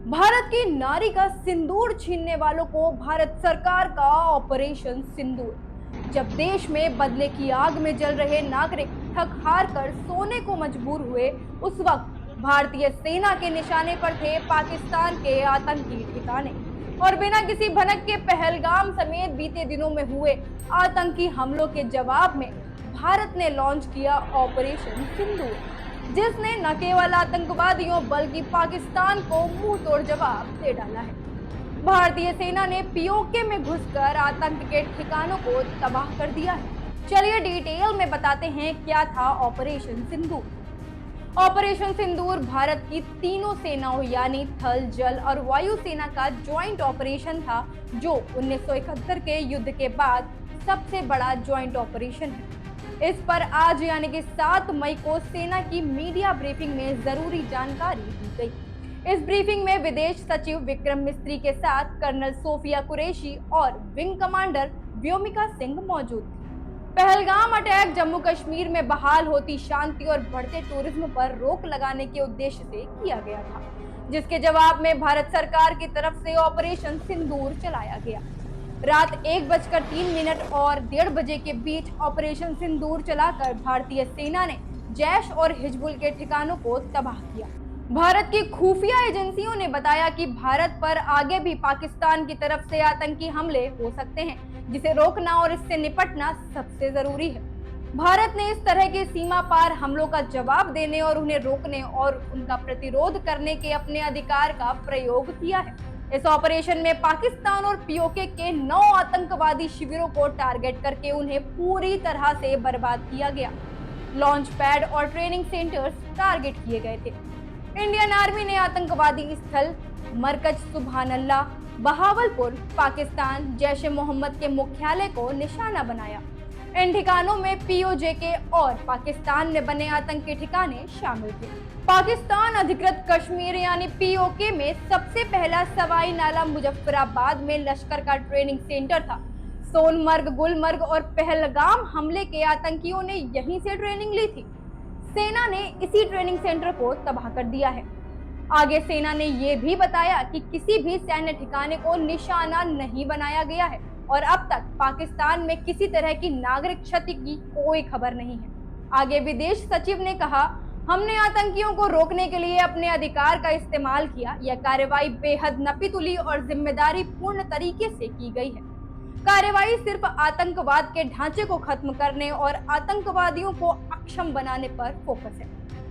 भारत की नारी का सिंदूर छीनने वालों को भारत सरकार का ऑपरेशन सिंदूर। जब देश में बदले की आग में जल रहे नागरिक थक हार कर सोने को मजबूर हुए, उस वक्त भारतीय सेना के निशाने पर थे पाकिस्तान के आतंकी ठिकाने। और बिना किसी भनक के पहलगाम समेत बीते दिनों में हुए आतंकी हमलों के जवाब में भारत ने लॉन्च किया ऑपरेशन सिंदूर, जिसने न केवल आतंकवादियों बल्कि पाकिस्तान को मुंह तोड़ जवाब दे डाला है। भारतीय सेना ने पीओके में घुसकर आतंक के ठिकानों को तबाह कर दिया है। चलिए डिटेल में बताते हैं क्या था ऑपरेशन सिंदूर। ऑपरेशन सिंदूर भारत की तीनों सेनाओं यानी थल, जल और वायु सेना का ज्वाइंट ऑपरेशन था, जो 1971 के युद्ध के बाद सबसे बड़ा ज्वाइंट ऑपरेशन है। इस पर आज यानी कि 7 मई को सेना की मीडिया ब्रीफिंग में जरूरी जानकारी दी गई। इस ब्रीफिंग में विदेश सचिव विक्रम मिस्त्री के साथ कर्नल सोफिया कुरैशी और विंग कमांडर व्योमिका सिंह मौजूद थी। पहलगाम अटैक जम्मू कश्मीर में बहाल होती शांति और बढ़ते टूरिज्म पर रोक लगाने के उद्देश्य से किया गया था, जिसके जवाब में भारत सरकार की तरफ से ऑपरेशन सिंदूर चलाया गया। रात 1:03 और 1:30 बजे के बीच ऑपरेशन सिंदूर चलाकर भारतीय सेना ने जैश और हिजबुल के ठिकानों को तबाह किया। भारत की खुफिया एजेंसियों ने बताया कि भारत पर आगे भी पाकिस्तान की तरफ से आतंकी हमले हो सकते हैं, जिसे रोकना और इससे निपटना सबसे जरूरी है। भारत ने इस तरह के सीमा पार हमलों का जवाब देने और उन्हें रोकने और उनका प्रतिरोध करने के अपने अधिकार का प्रयोग किया है। इस ऑपरेशन में पाकिस्तान और पीओके के 9 आतंकवादी शिविरों को टारगेट करके उन्हें पूरी तरह से बर्बाद किया गया। लॉन्च पैड और ट्रेनिंग सेंटर्स टारगेट किए गए थे। इंडियन आर्मी ने आतंकवादी स्थल मरकज सुबहानल्लाह, बहावलपुर, पाकिस्तान जैश ए मोहम्मद के मुख्यालय को निशाना बनाया। इन ठिकानों में पीओजे और पाकिस्तान में बने आतंकी ठिकाने शामिल थे। पाकिस्तान अधिकृत कश्मीर यानी पीओके में सबसे पहला सवाई नाला मुजफ्फराबाद में लश्कर का ट्रेनिंग सेंटर था। सोनमर्ग, गुलमर्ग और पहलगाम हमले के आतंकियों ने यहीं से ट्रेनिंग ली थी। सेना ने इसी ट्रेनिंग सेंटर को तबाह कर दिया है। आगे सेना ने यह भी बताया कि किसी भी सैन्य ठिकाने को निशाना नहीं बनाया गया है और अब तक पाकिस्तान में किसी तरह की नागरिक क्षति की कोई खबर नहीं है। आगे विदेश सचिव ने कहा, हमने आतंकियों को रोकने के लिए अपने अधिकार का इस्तेमाल किया। यह कार्रवाई बेहद नपीतुली और जिम्मेदारी पूर्ण तरीके से की गई है। कार्रवाई सिर्फ आतंकवाद के ढांचे को खत्म करने और आतंकवादियों को अक्षम बनाने पर फोकस है।